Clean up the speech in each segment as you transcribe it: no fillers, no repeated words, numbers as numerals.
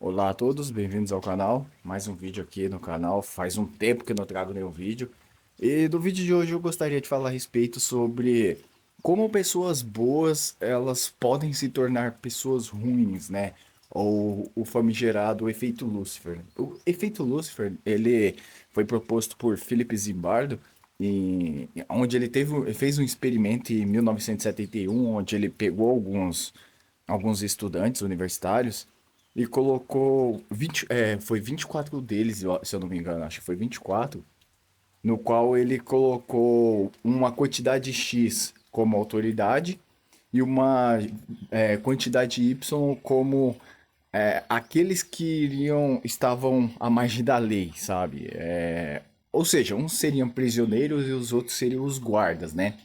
Olá a todos, bem-vindos ao canal. Mais um vídeo aqui no canal. Faz um tempo que eu não trago nenhum vídeo. E no vídeo de hoje eu gostaria de falar a respeito sobre como pessoas boas elas podem se tornar pessoas ruins, né? Ou o famigerado efeito Lúcifer. O efeito Lúcifer, ele foi proposto por Philip Zimbardo, onde ele fez um experimento em 1971, onde ele pegou alguns estudantes universitários e colocou 20, foi 24 deles, se eu não me engano, acho que foi 24, no qual ele colocou uma quantidade X como autoridade e uma quantidade Y como aqueles que estavam à margem da lei, sabe? Ou seja, uns seriam prisioneiros e os outros seriam os guardas, né?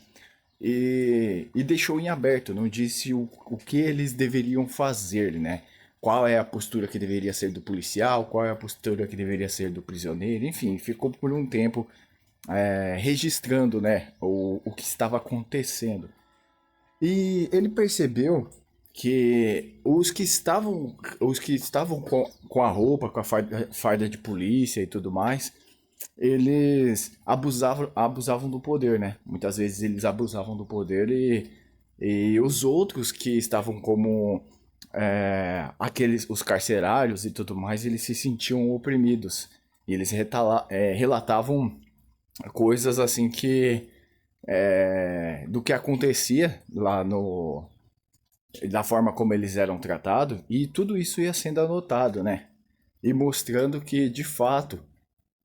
E deixou em aberto, não disse o que eles deveriam fazer, né? Qual é a postura que deveria ser do policial, qual é a postura que deveria ser do prisioneiro, enfim, ficou por um tempo registrando, né, o que estava acontecendo. E ele percebeu que os que estavam com a roupa, com a farda de polícia e tudo mais, eles abusavam do poder, né? Muitas vezes eles abusavam do poder e os outros que estavam como os carcerários e tudo mais, eles se sentiam oprimidos. E eles relatavam coisas assim do que acontecia lá no da forma como eles eram tratados e tudo isso ia sendo anotado, né? E mostrando que de fato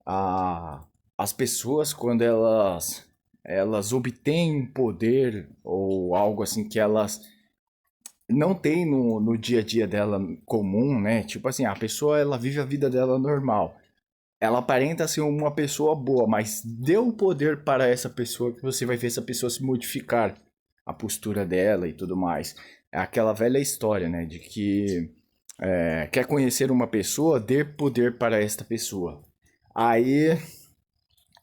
a, as pessoas quando elas obtêm poder ou algo assim que elas não têm no dia a dia dela comum, né? Tipo assim, a pessoa ela vive a vida dela normal. Ela aparenta ser uma pessoa boa, mas deu o poder para essa pessoa que você vai ver essa pessoa se modificar a postura dela e tudo mais. É aquela velha história, né? De que quer conhecer uma pessoa, dê poder para esta pessoa. Aí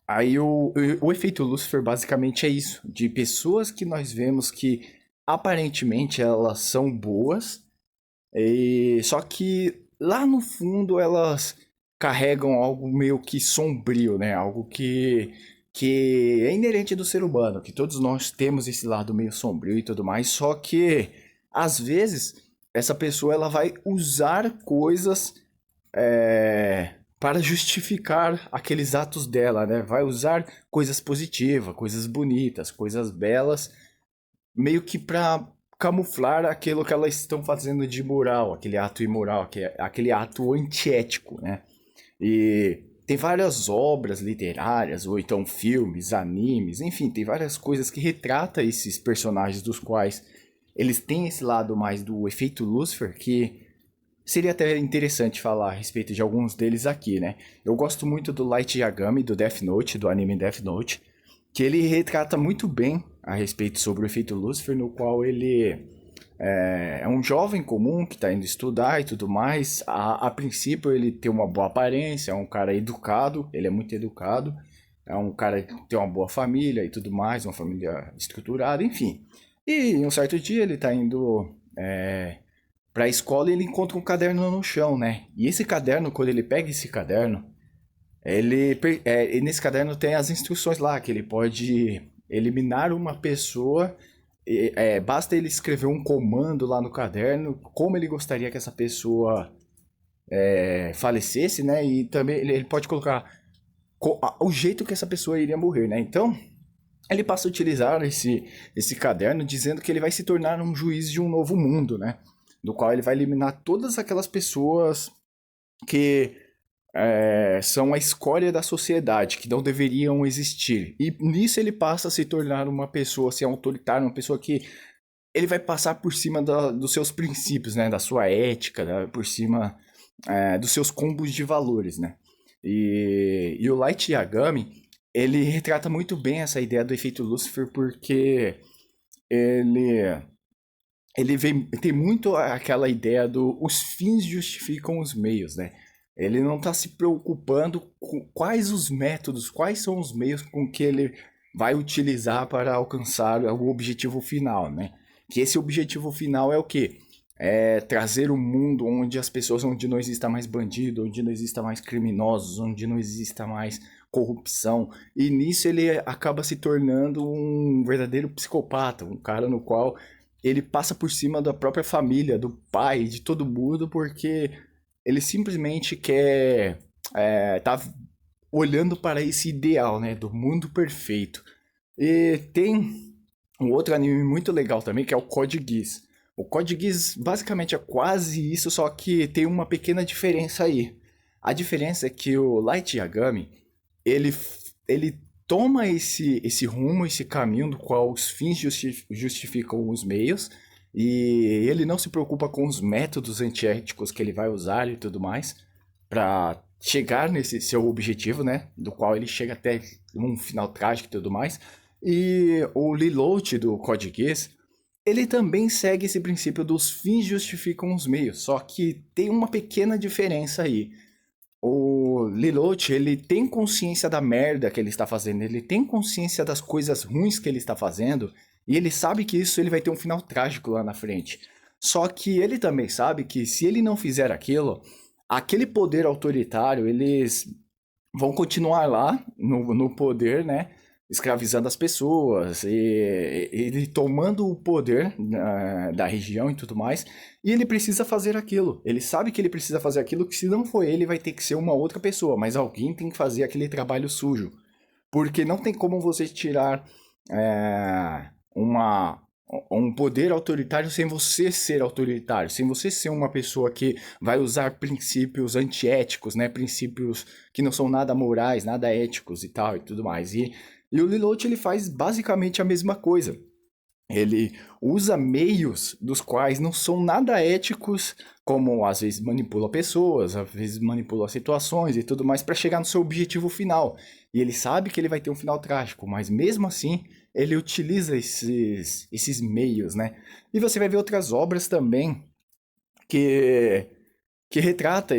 Aí o efeito Lúcifer basicamente é isso, de pessoas que nós vemos que aparentemente elas são boas, só que lá no fundo elas carregam algo meio que sombrio, né? Algo que é inerente do ser humano, que todos nós temos esse lado meio sombrio e tudo mais, só que às vezes essa pessoa ela vai usar coisas para justificar aqueles atos dela, né? Vai usar coisas positivas, coisas bonitas, coisas belas, meio que para camuflar aquilo que elas estão fazendo de moral, aquele ato imoral, aquele ato antiético, né? E tem várias obras literárias, ou então filmes, animes, enfim, tem várias coisas que retratam esses personagens dos quais eles têm esse lado mais do efeito Lucifer que seria até interessante falar a respeito de alguns deles aqui, né? Eu gosto muito do Light Yagami, do Death Note, do anime Death Note, que ele retrata muito bem a respeito sobre o efeito Lucifer, no qual ele é um jovem comum que está indo estudar e tudo mais. A princípio ele tem uma boa aparência, é um cara educado, ele é muito educado, é um cara que tem uma boa família e tudo mais, uma família estruturada, enfim. E em um certo dia ele está indo para a escola e ele encontra um caderno no chão, né? E esse caderno, quando ele pega esse caderno, e nesse caderno tem as instruções lá, que ele pode eliminar uma pessoa, basta ele escrever um comando lá no caderno, como ele gostaria que essa pessoa falecesse, né? E também ele pode colocar o jeito que essa pessoa iria morrer, né? Então, ele passa a utilizar esse caderno dizendo que ele vai se tornar um juiz de um novo mundo, né? Do qual ele vai eliminar todas aquelas pessoas que são a escória da sociedade, que não deveriam existir. E nisso ele passa a se tornar uma pessoa assim, autoritária, uma pessoa que ele vai passar por cima dos seus princípios, né? Da sua ética, por cima dos seus combos de valores, né? E o Light Yagami, ele retrata muito bem essa ideia do efeito Lucifer, porque ele tem muito aquela ideia do os fins justificam os meios, né? Ele não está se preocupando com quais os métodos, quais são os meios com que ele vai utilizar para alcançar o objetivo final, né? Que esse objetivo final é o quê? trazer um mundo onde as pessoas, onde não exista mais bandido, onde não exista mais criminosos, onde não exista mais corrupção. E nisso ele acaba se tornando um verdadeiro psicopata, um cara no qual ele passa por cima da própria família, do pai, de todo mundo, porque ele simplesmente quer tá olhando para esse ideal, né, do mundo perfeito. E tem um outro anime muito legal também, que é o Code Geass. O Code Geass basicamente é quase isso, só que tem uma pequena diferença aí. A diferença é que o Light Yagami, ele, ele toma esse rumo, esse caminho do qual os fins justificam os meios, e ele não se preocupa com os métodos antiéticos que ele vai usar e tudo mais, para chegar nesse seu objetivo, né? Do qual ele chega até um final trágico e tudo mais. E o Lelouch do Code Geass, ele também segue esse princípio dos fins justificam os meios, só que tem uma pequena diferença aí. O Lelouch, ele tem consciência da merda que ele está fazendo, ele tem consciência das coisas ruins que ele está fazendo, e ele sabe que isso ele vai ter um final trágico lá na frente. Só que ele também sabe que se ele não fizer aquilo, aquele poder autoritário, eles vão continuar lá no poder, né? Escravizando as pessoas, e ele tomando o poder da região e tudo mais, e ele precisa fazer aquilo. Ele sabe que ele precisa fazer aquilo, que se não for ele, vai ter que ser uma outra pessoa, mas alguém tem que fazer aquele trabalho sujo. Porque não tem como você tirar uma, um poder autoritário sem você ser autoritário, sem você ser uma pessoa que vai usar princípios antiéticos, né? Princípios que não são nada morais, nada éticos e tal e tudo mais. E o Lelouch ele faz basicamente a mesma coisa. Ele usa meios dos quais não são nada éticos, como às vezes manipula pessoas, às vezes manipula situações e tudo mais para chegar no seu objetivo final. E ele sabe que ele vai ter um final trágico, mas mesmo assim ele utiliza esses meios, né? E você vai ver outras obras também que, que retrata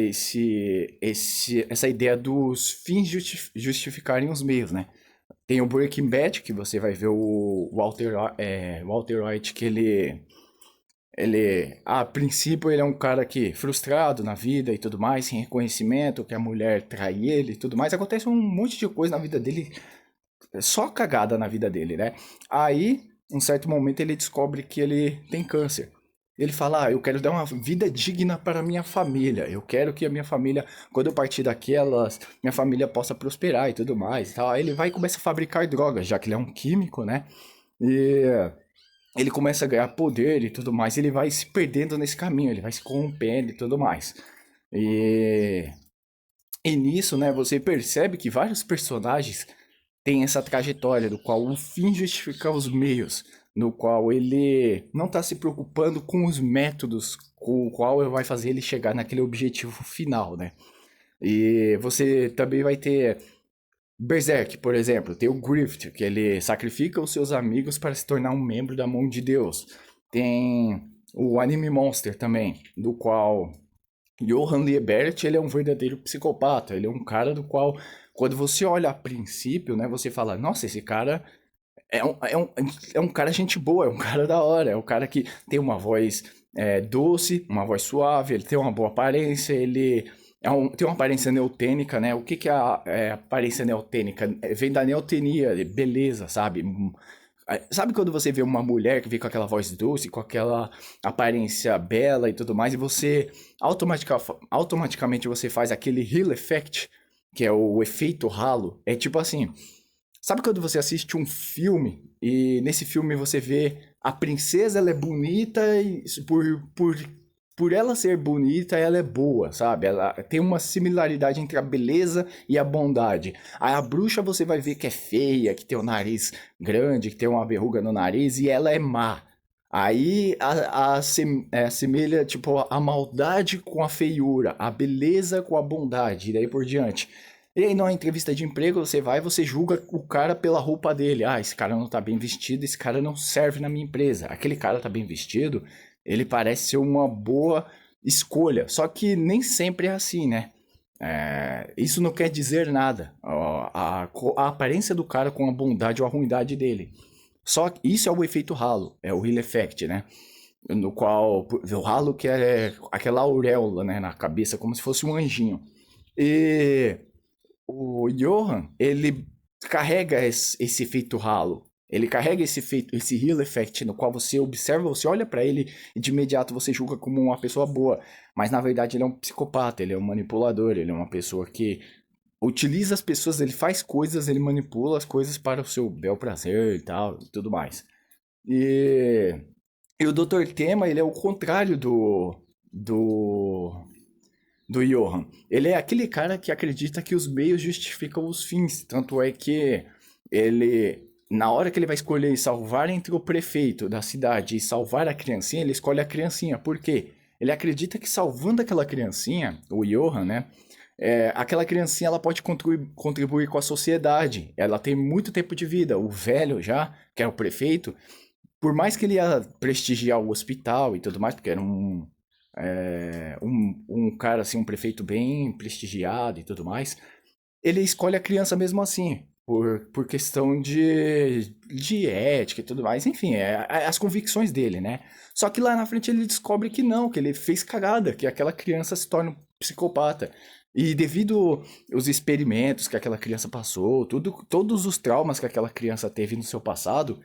essa ideia dos fins justificarem os meios, né? Tem o Breaking Bad, que você vai ver o Walter White, que a princípio, ele é um cara que frustrado na vida e tudo mais, sem reconhecimento, que a mulher trai ele e tudo mais. Acontece um monte de coisa na vida dele, só cagada na vida dele, né? Aí, um certo momento, ele descobre que ele tem câncer. Ele fala, eu quero dar uma vida digna para a minha família. Eu quero que a minha família, quando eu partir daqui, minha família possa prosperar e tudo mais. E tal. Aí ele vai e começa a fabricar drogas, já que ele é um químico, né? E ele começa a ganhar poder e tudo mais. Ele vai se perdendo nesse caminho, ele vai se corrompendo e tudo mais. E, e nisso, né, você percebe que vários personagens tem essa trajetória do qual o fim justifica os meios, no qual ele não está se preocupando com os métodos com o qual vai fazer ele chegar naquele objetivo final, né? E você também vai ter Berserk, por exemplo, tem o Grift, que ele sacrifica os seus amigos para se tornar um membro da mão de Deus. Tem o Anime Monster também, do qual Johann Liebert, ele é um verdadeiro psicopata, ele é um cara do qual, quando você olha a princípio, né, você fala, nossa, esse cara é um cara gente boa, é um cara da hora, é um cara que tem uma voz doce, uma voz suave, ele tem uma boa aparência, ele tem uma aparência neotênica, né? O que é a aparência neotênica? Vem da neotenia, de beleza, sabe? Sabe quando você vê uma mulher que vem com aquela voz doce, com aquela aparência bela e tudo mais, e você automaticamente você faz aquele Hill Effect, que é o efeito halo? É tipo assim, sabe quando você assiste um filme e nesse filme você vê a princesa, ela é bonita e por ela ser bonita, ela é boa, sabe? Ela tem uma similaridade entre a beleza e a bondade. Aí a bruxa você vai ver que é feia, que tem o nariz grande, que tem uma verruga no nariz e ela é má. Aí assemelha tipo a maldade com a feiura, a beleza com a bondade, e daí por diante. E aí, numa entrevista de emprego, você vai e você julga o cara pela roupa dele. Ah, esse cara não tá bem vestido, esse cara não serve na minha empresa. Aquele cara tá bem vestido, ele parece ser uma boa escolha. Só que nem sempre é assim, né? Isso não quer dizer nada. A aparência do cara com a bondade ou a ruindade dele. Só que isso é o efeito halo, é o Hill Effect, né? no qual o halo que é aquela auréola, né, na cabeça, como se fosse um anjinho. E o Johan, ele carrega esse efeito halo. Ele carrega esse efeito, esse halo effect, no qual você observa, você olha pra ele e de imediato você julga como uma pessoa boa. Mas na verdade ele é um psicopata, ele é um manipulador, ele é uma pessoa que utiliza as pessoas, ele faz coisas, ele manipula as coisas para o seu bel prazer e tal, e tudo mais. E, e o Dr. Tema, ele é o contrário do Johan. Ele é aquele cara que acredita que os meios justificam os fins. Tanto é que ele, na hora que ele vai escolher salvar entre o prefeito da cidade e salvar a criancinha, ele escolhe a criancinha. Por quê? Ele acredita que salvando aquela criancinha, o Johan, né? Aquela criancinha ela pode contribuir com a sociedade. Ela tem muito tempo de vida. O velho já, que é o prefeito, por mais que ele ia prestigiar o hospital e tudo mais, porque era um cara assim, um prefeito bem prestigiado e tudo mais, ele escolhe a criança mesmo assim, por questão de ética e tudo mais, enfim, as convicções dele, né? Só que lá na frente ele descobre que não, que ele fez cagada, que aquela criança se torna um psicopata. E devido aos experimentos que aquela criança passou, todos os traumas que aquela criança teve no seu passado,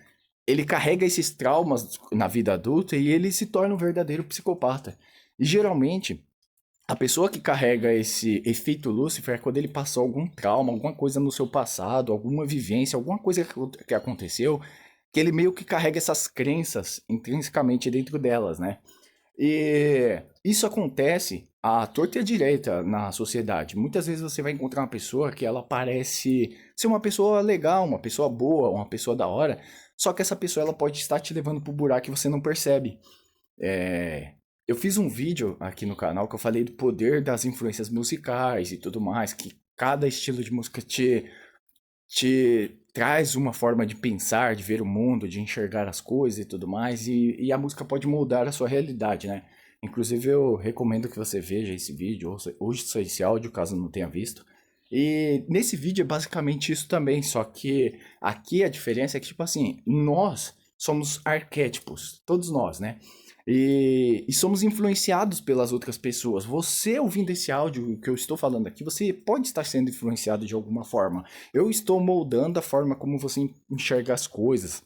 ele carrega esses traumas na vida adulta e ele se torna um verdadeiro psicopata. E geralmente, a pessoa que carrega esse efeito Lúcifer é quando ele passou algum trauma, alguma coisa no seu passado, alguma vivência, alguma coisa que aconteceu, que ele meio que carrega essas crenças intrinsecamente dentro delas, né? E isso acontece à torta e à direita na sociedade. Muitas vezes você vai encontrar uma pessoa que ela parece ser uma pessoa legal, uma pessoa boa, uma pessoa da hora, só que essa pessoa ela pode estar te levando pro buraco e você não percebe. É, Eu fiz um vídeo aqui no canal que eu falei do poder das influências musicais e tudo mais, que cada estilo de música te traz uma forma de pensar, de ver o mundo, de enxergar as coisas e tudo mais, e a música pode moldar a sua realidade, né? Inclusive eu recomendo que você veja esse vídeo, ouça esse áudio, caso não tenha visto. E nesse vídeo é basicamente isso também, só que aqui a diferença é que, tipo assim, nós somos arquétipos, todos nós, né? E somos influenciados pelas outras pessoas. Você ouvindo esse áudio que eu estou falando aqui, você pode estar sendo influenciado de alguma forma. Eu estou moldando a forma como você enxerga as coisas,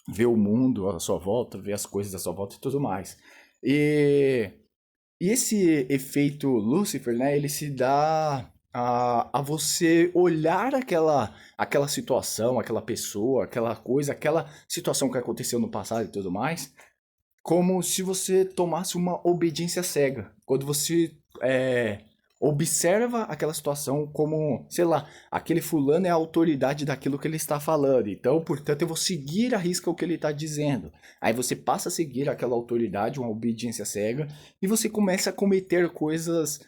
vê o mundo à sua volta, vê as coisas à sua volta e tudo mais. E, e esse efeito Lucifer, né, ele se dá a você olhar aquela situação, aquela pessoa, aquela coisa, aquela situação que aconteceu no passado e tudo mais, como se você tomasse uma obediência cega. Quando você observa aquela situação como, sei lá, aquele fulano é a autoridade daquilo que ele está falando. Então, portanto, eu vou seguir à risca o que ele está dizendo. Aí você passa a seguir aquela autoridade, uma obediência cega, e você começa a cometer coisas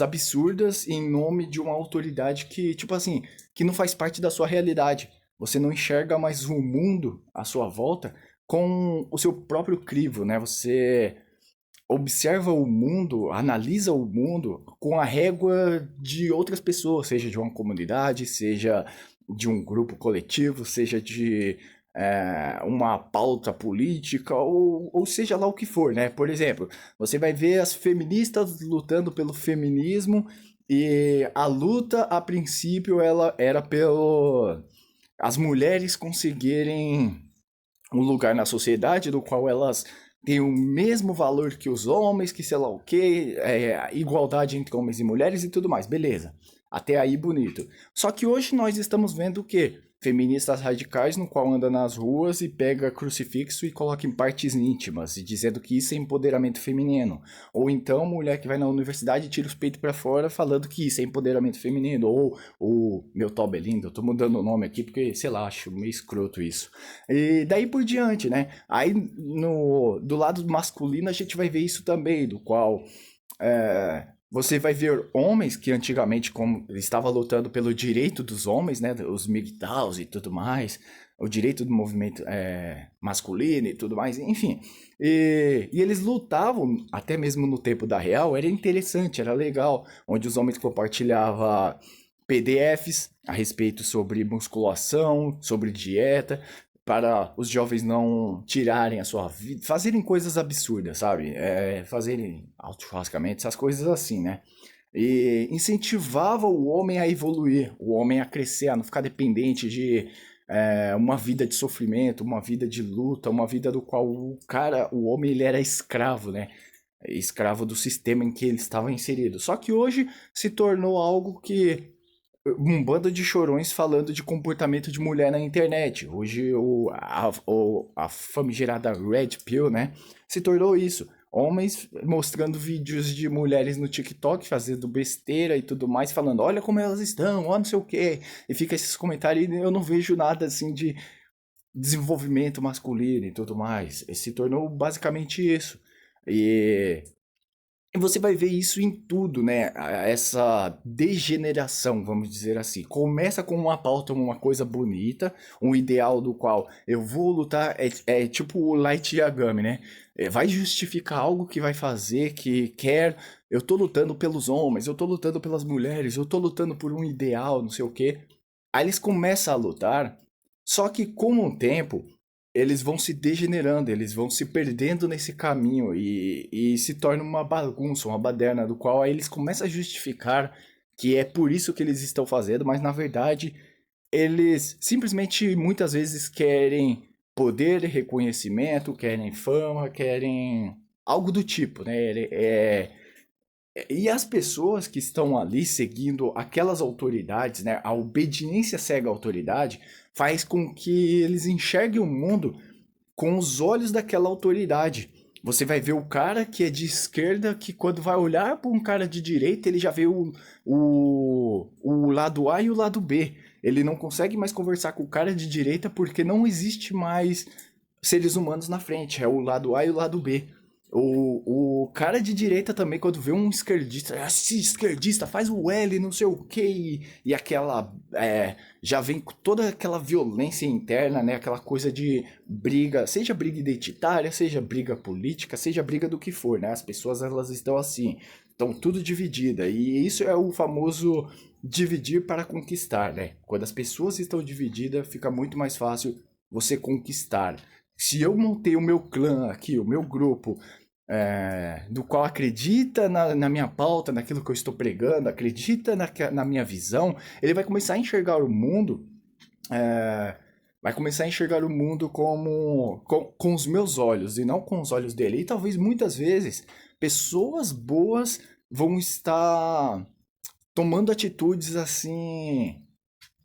absurdas em nome de uma autoridade que, tipo assim, que não faz parte da sua realidade. Você não enxerga mais o mundo à sua volta com o seu próprio crivo, né? Você observa o mundo, analisa o mundo com a régua de outras pessoas, seja de uma comunidade, seja de um grupo coletivo, seja de uma pauta política, ou seja lá o que for, né? Por exemplo, você vai ver as feministas lutando pelo feminismo e a luta, a princípio, ela era pelo as mulheres conseguirem um lugar na sociedade do qual elas têm o mesmo valor que os homens, que sei lá o quê, igualdade entre homens e mulheres e tudo mais, beleza. Até aí bonito. Só que hoje nós estamos vendo o quê? Feministas radicais no qual anda nas ruas e pega crucifixo e coloca em partes íntimas, e dizendo que isso é empoderamento feminino. Ou então mulher que vai na universidade e tira os peitos pra fora falando que isso é empoderamento feminino. Ou o meu toba é lindo, eu tô mudando o nome aqui porque, sei lá, acho meio escroto isso. E daí por diante, né? Aí do lado masculino a gente vai ver isso também, do qual você vai ver homens que antigamente como estava lutando pelo direito dos homens, né? Os MGTOWs e tudo mais, o direito do movimento masculino e tudo mais, enfim. E eles lutavam, até mesmo no tempo da Real, era interessante, era legal, onde os homens compartilhavam PDFs a respeito sobre musculação, sobre dieta, para os jovens não tirarem a sua vida, fazerem coisas absurdas, sabe? Fazerem auto-churrascamento, essas coisas assim, né? E incentivava o homem a evoluir, o homem a crescer, a não ficar dependente de uma vida de sofrimento, uma vida de luta, uma vida do qual o homem, ele era escravo, né? Escravo do sistema em que ele estava inserido. Só que hoje se tornou algo que um bando de chorões falando de comportamento de mulher na internet. Hoje a famigerada Red Pill, né, se tornou isso. Homens mostrando vídeos de mulheres no TikTok fazendo besteira e tudo mais, falando, olha como elas estão, ó não sei o quê. E fica esses comentários e eu não vejo nada assim de desenvolvimento masculino e tudo mais. E se tornou basicamente isso. E e você vai ver isso em tudo, né? Essa degeneração, vamos dizer assim. Começa com uma pauta, uma coisa bonita, um ideal do qual eu vou lutar, é tipo o Light Yagami, né? Vai justificar algo que vai fazer, que quer. Eu tô lutando pelos homens, eu tô lutando pelas mulheres, eu tô lutando por um ideal, não sei o quê. Aí eles começam a lutar, só que com o tempo eles vão se degenerando, eles vão se perdendo nesse caminho e se torna uma bagunça, uma baderna, do qual aí eles começam a justificar que é por isso que eles estão fazendo, mas na verdade eles simplesmente muitas vezes querem poder, reconhecimento, querem fama, querem algo do tipo, né? E as pessoas que estão ali seguindo aquelas autoridades, né, a obediência cega à autoridade, faz com que eles enxerguem o mundo com os olhos daquela autoridade. Você vai ver o cara que é de esquerda, que quando vai olhar para um cara de direita, ele já vê o lado A e o lado B. Ele não consegue mais conversar com o cara de direita porque não existe mais seres humanos na frente. É o lado A e o lado B. O cara de direita também, quando vê um esquerdista, esse esquerdista faz o L, não sei o que, e aquela. Já vem com toda aquela violência interna, né? Aquela coisa de briga, seja briga identitária, seja briga política, seja briga do que for, né? As pessoas elas estão assim, estão tudo dividida, e isso é o famoso dividir para conquistar, né? Quando as pessoas estão divididas, fica muito mais fácil você conquistar. Se eu montei o meu clã aqui, o meu grupo, do qual acredita na minha pauta, naquilo que eu estou pregando, acredita na minha visão, ele vai começar a enxergar o mundo, é, vai começar a enxergar o mundo com os meus olhos e não com os olhos dele. E talvez muitas vezes pessoas boas vão estar tomando atitudes assim,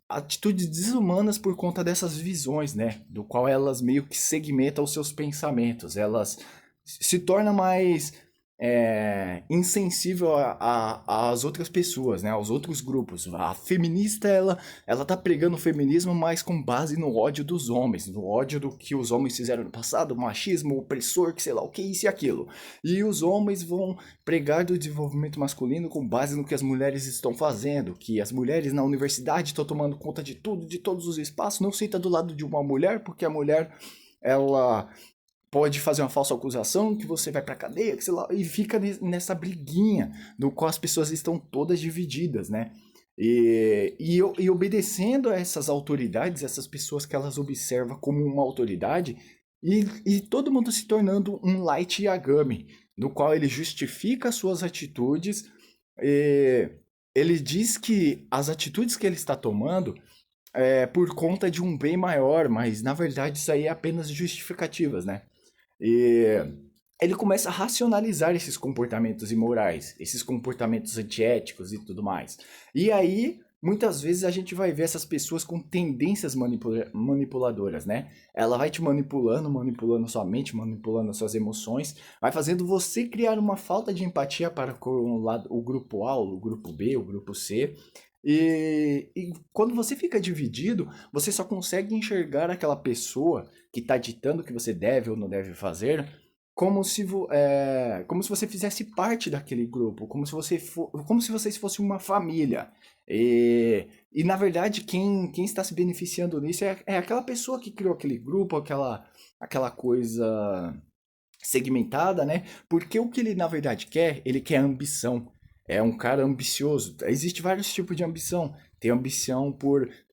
atitudes desumanas por conta dessas visões, né? Do qual elas meio que segmentam os seus pensamentos. Elas se tornam mais insensível às outras pessoas, né? Aos outros grupos. A feminista, ela tá pregando o feminismo, mas com base no ódio dos homens, no ódio do que os homens fizeram no passado, o machismo, o opressor, que sei lá, o que isso e aquilo. E os homens vão pregar do desenvolvimento masculino com base no que as mulheres estão fazendo, que as mulheres na universidade estão tomando conta de tudo, de todos os espaços, não senta do lado de uma mulher, porque a mulher, ela pode fazer uma falsa acusação que você vai pra cadeia, que sei lá, e fica nessa briguinha, no qual as pessoas estão todas divididas, né? E obedecendo a essas autoridades, essas pessoas que elas observam como uma autoridade, e todo mundo se tornando um Light Yagami, no qual ele justifica as suas atitudes, e ele diz que as atitudes que ele está tomando é por conta de um bem maior, mas na verdade isso aí é apenas justificativas, né? E ele começa a racionalizar esses comportamentos imorais, esses comportamentos antiéticos e tudo mais. E aí, muitas vezes a gente vai ver essas pessoas com tendências manipuladoras, né? Ela vai te manipulando, manipulando sua mente, manipulando suas emoções, vai fazendo você criar uma falta de empatia para com o grupo A, o grupo B, o grupo C. E quando você fica dividido, você só consegue enxergar aquela pessoa que está ditando o que você deve ou não deve fazer como se você fizesse parte daquele grupo, como se vocês fossem uma família. E na verdade, quem está se beneficiando nisso é aquela pessoa que criou aquele grupo, aquela coisa segmentada, né? Porque o que ele na verdade quer, ele quer ambição. É um cara ambicioso. Existe vários tipos de ambição. Tem ambição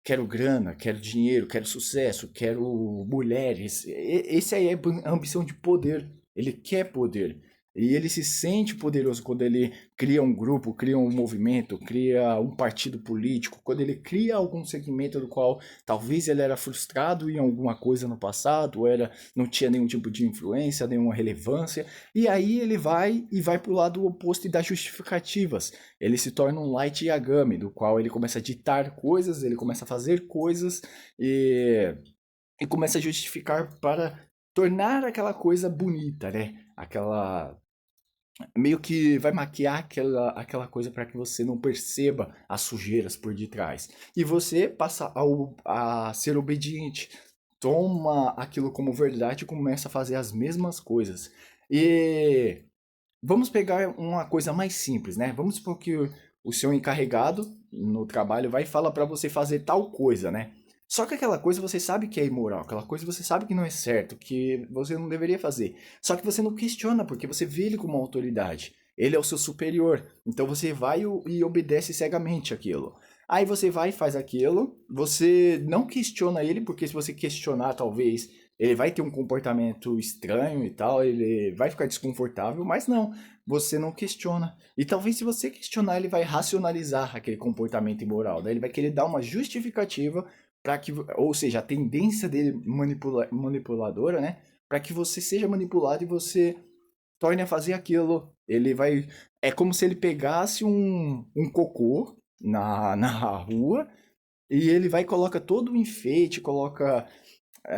quero grana, quero dinheiro, quero sucesso, quero mulheres. Esse aí é a ambição de poder. Ele quer poder. E ele se sente poderoso quando ele cria um grupo, cria um movimento, cria um partido político, quando ele cria algum segmento do qual talvez ele era frustrado em alguma coisa no passado, ou não tinha nenhum tipo de influência, nenhuma relevância, e aí ele vai para o lado oposto e dá justificativas. Ele se torna um Light Yagami, do qual ele começa a ditar coisas, ele começa a fazer coisas e, e começa a justificar para tornar aquela coisa bonita, né? Aquela meio que vai maquiar aquela coisa para que você não perceba as sujeiras por detrás. E você passa a ser obediente, toma aquilo como verdade e começa a fazer as mesmas coisas. E vamos pegar uma coisa mais simples, né? Vamos supor que o seu encarregado no trabalho vai e fala para você fazer tal coisa, né? Só que aquela coisa você sabe que é imoral, aquela coisa você sabe que não é certo, que você não deveria fazer. Só que você não questiona, porque você vê ele como uma autoridade. Ele é o seu superior. Então você vai e obedece cegamente aquilo. Aí você vai e faz aquilo, você não questiona ele, porque se você questionar, talvez ele vai ter um comportamento estranho e tal, ele vai ficar desconfortável, mas não, você não questiona. E talvez se você questionar, ele vai racionalizar aquele comportamento imoral, daí ele vai querer dar uma justificativa para que, ou seja, a tendência dele manipuladora, né, para que você seja manipulado e você torne a fazer aquilo. Ele vai, é como se ele pegasse um cocô na rua e ele vai e coloca todo o enfeite, coloca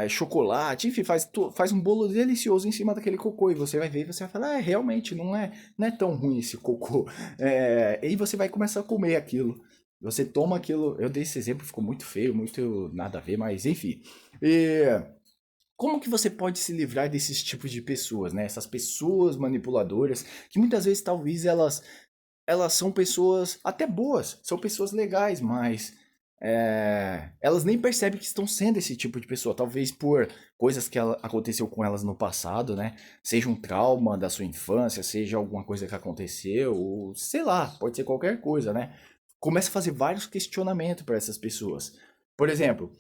chocolate, enfim, faz um bolo delicioso em cima daquele cocô. E você vai ver e você vai falar, realmente, não é tão ruim esse cocô. E você vai começar a comer aquilo. Você toma aquilo. Eu dei esse exemplo, ficou muito feio, muito nada a ver, mas enfim. E como que você pode se livrar desses tipos de pessoas, né? Essas pessoas manipuladoras, que muitas vezes talvez elas são pessoas até boas, são pessoas legais, mas elas nem percebem que estão sendo esse tipo de pessoa. Talvez por coisas que aconteceu com elas no passado, né? Seja um trauma da sua infância, seja alguma coisa que aconteceu, ou sei lá, pode ser qualquer coisa, né? Começa a fazer vários questionamentos para essas pessoas. Por exemplo,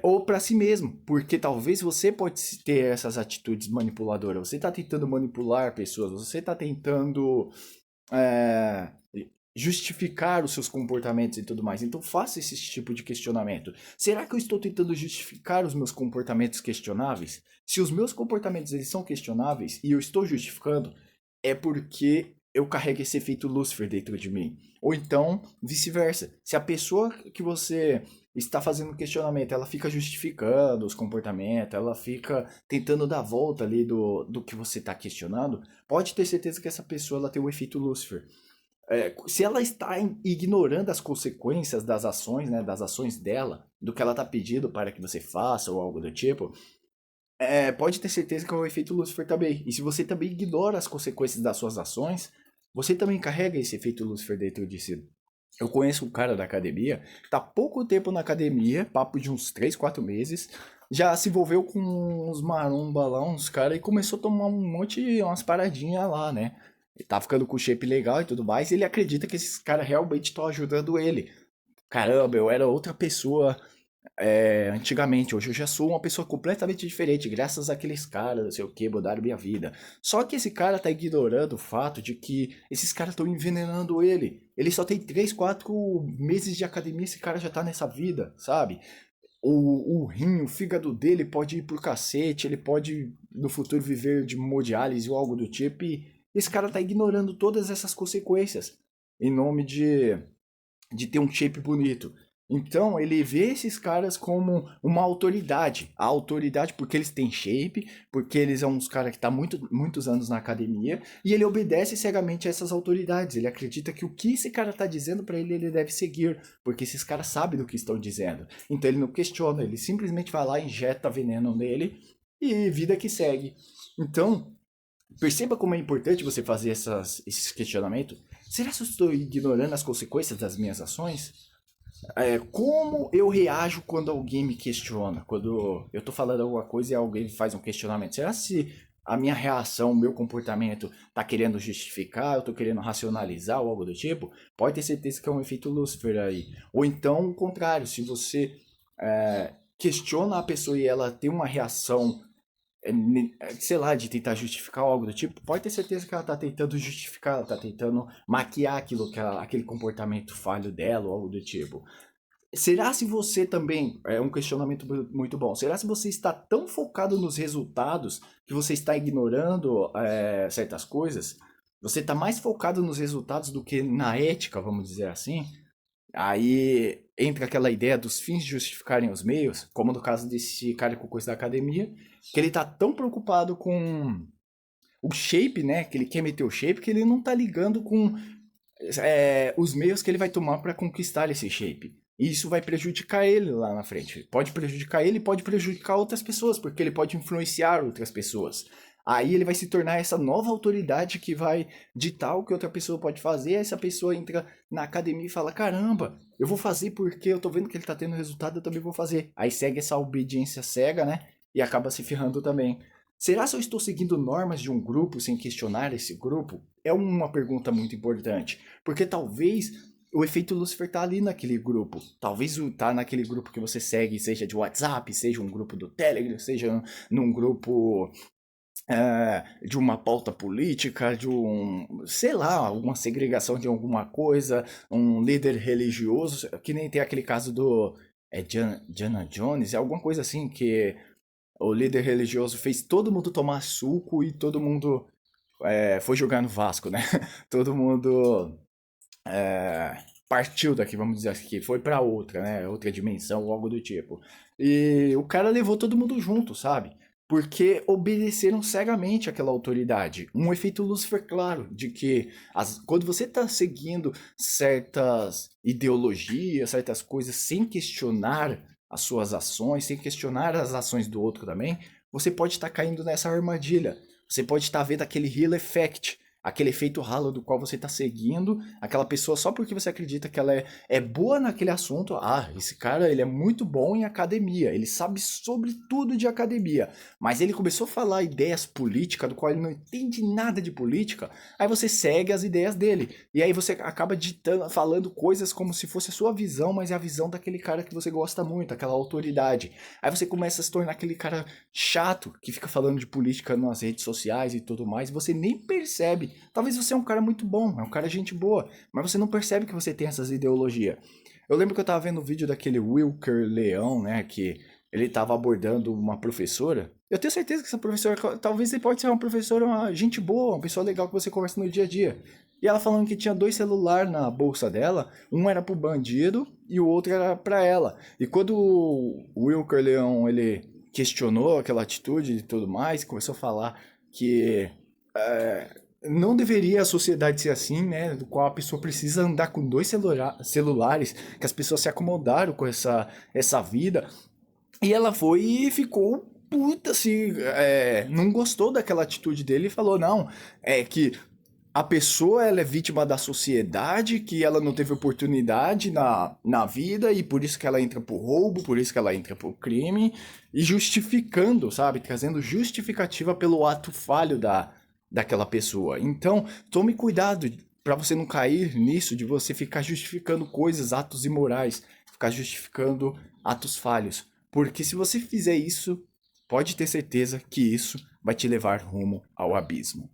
ou para si mesmo, porque talvez você pode ter essas atitudes manipuladoras. Você está tentando manipular pessoas, você está tentando é, justificar os seus comportamentos e tudo mais. Então faça esse tipo de questionamento. Será que eu estou tentando justificar os meus comportamentos questionáveis? Se os meus comportamentos eles são questionáveis e eu estou justificando, é porque eu carrego esse efeito Lúcifer dentro de mim. Ou então, vice-versa. Se a pessoa que você está fazendo questionamento, ela fica justificando os comportamentos, ela fica tentando dar volta ali do que você está questionando, pode ter certeza que essa pessoa ela tem o efeito Lúcifer. Se ela está ignorando as consequências das ações, né, das ações dela, do que ela está pedindo para que você faça ou algo do tipo, pode ter certeza que é o efeito Lúcifer também. E se você também ignora as consequências das suas ações, você também carrega esse efeito Lúcifer dentro de si. Eu conheço um cara da academia, tá há pouco tempo na academia, papo de uns 3, 4 meses, já se envolveu com uns maromba lá, uns caras, e começou a tomar um monte, umas paradinhas lá, né? Ele tá ficando com shape legal e tudo mais, e ele acredita que esses caras realmente estão ajudando ele. Caramba, eu era outra pessoa antigamente, hoje eu já sou uma pessoa completamente diferente, graças àqueles caras, não sei o que, mudaram minha vida. Só que esse cara tá ignorando o fato de que esses caras estão envenenando ele. Ele só tem 3, 4 meses de academia, esse cara já tá nessa vida, sabe? O rim, o fígado dele pode ir pro cacete, ele pode no futuro viver de hemodiálise ou algo do tipo, e esse cara tá ignorando todas essas consequências em nome de ter um shape bonito. Então ele vê esses caras como uma autoridade. A autoridade porque eles têm shape, porque eles são uns caras que estão muitos anos na academia, e ele obedece cegamente a essas autoridades. Ele acredita que o que esse cara está dizendo para ele, ele deve seguir, porque esses caras sabem do que estão dizendo. Então ele não questiona, ele simplesmente vai lá, injeta veneno nele e vida que segue. Então, perceba como é importante você fazer esses questionamentos. Será que eu estou ignorando as consequências das minhas ações? Como eu reajo quando alguém me questiona? Quando eu estou falando alguma coisa e alguém faz um questionamento? Será se a minha reação, o meu comportamento tá querendo justificar, eu tô querendo racionalizar ou algo do tipo, pode ter certeza que é um efeito Lúcifer aí. Ou então, o contrário, se você questiona a pessoa e ela tem uma reação, sei lá, de tentar justificar algo do tipo, pode ter certeza que ela tá tentando justificar, ela tá tentando maquiar aquilo aquele comportamento falho dela ou algo do tipo. Será se você também, é um questionamento muito bom, será se você está tão focado nos resultados que você está ignorando certas coisas? Você está mais focado nos resultados do que na ética, vamos dizer assim? Aí entra aquela ideia dos fins justificarem os meios, como no caso desse cara com coisa da academia, que ele tá tão preocupado com o shape, né? Que ele quer meter o shape, que ele não tá ligando com os meios que ele vai tomar para conquistar esse shape. E isso vai prejudicar ele lá na frente. Pode prejudicar ele, pode prejudicar outras pessoas, porque ele pode influenciar outras pessoas. Aí ele vai se tornar essa nova autoridade que vai ditar o que outra pessoa pode fazer. Aí essa pessoa entra na academia e fala: Caramba, eu vou fazer porque eu tô vendo que ele tá tendo resultado, eu também vou fazer. Aí segue essa obediência cega, né? E acaba se ferrando também. Será se eu estou seguindo normas de um grupo sem questionar esse grupo? É uma pergunta muito importante. Porque talvez o efeito Lucifer tá ali naquele grupo. Talvez o tá naquele grupo que você segue, seja de WhatsApp, seja um grupo do Telegram, seja num grupo de uma pauta política, de sei lá, alguma segregação de alguma coisa, um líder religioso, que nem tem aquele caso do Jana Jones, é alguma coisa assim que o líder religioso fez todo mundo tomar suco e todo mundo foi jogar no Vasco, né? Todo mundo partiu daqui, vamos dizer assim, foi pra outra, né? Outra dimensão, algo do tipo. E o cara levou todo mundo junto, sabe? Porque obedeceram cegamente àquela autoridade. Um efeito Lúcifer claro, de que quando você está seguindo certas ideologias, certas coisas, sem questionar as suas ações, sem questionar as ações do outro também, você pode estar caindo nessa armadilha. Você pode estar vendo aquele Hill Effect, aquele efeito ralo do qual você está seguindo aquela pessoa só porque você acredita que ela é boa naquele assunto. Ah, esse cara ele é muito bom em academia, ele sabe sobre tudo de academia, mas ele começou a falar ideias políticas do qual ele não entende nada de política, aí você segue as ideias dele, e aí você acaba ditando, falando coisas como se fosse a sua visão, mas é a visão daquele cara que você gosta muito, aquela autoridade. Aí você começa a se tornar aquele cara chato que fica falando de política nas redes sociais e tudo mais, e você nem percebe. Talvez você é um cara muito bom, é um cara gente boa, mas você não percebe que você tem essas ideologias. Eu lembro que eu tava vendo o vídeo daquele Wilker Leão, né, que ele tava abordando uma professora. Eu tenho certeza que essa professora, talvez ele pode ser uma professora, uma gente boa, uma pessoa legal que você conversa no dia a dia. E ela falando que tinha dois celulares na bolsa dela, um era pro bandido e o outro era pra ela. E quando o Wilker Leão, ele questionou aquela atitude e tudo mais, começou a falar que não deveria a sociedade ser assim, né? Do qual a pessoa precisa andar com dois celulares, que as pessoas se acomodaram com essa vida. E ela foi e ficou puta, assim, não gostou daquela atitude dele e falou, não, é que a pessoa ela é vítima da sociedade, que ela não teve oportunidade na vida e por isso que ela entra pro roubo, por isso que ela entra pro crime, e justificando, sabe? Trazendo justificativa pelo ato falho daquela pessoa. Então, tome cuidado para você não cair nisso de você ficar justificando coisas, atos imorais, ficar justificando atos falhos. Porque se você fizer isso, pode ter certeza que isso vai te levar rumo ao abismo.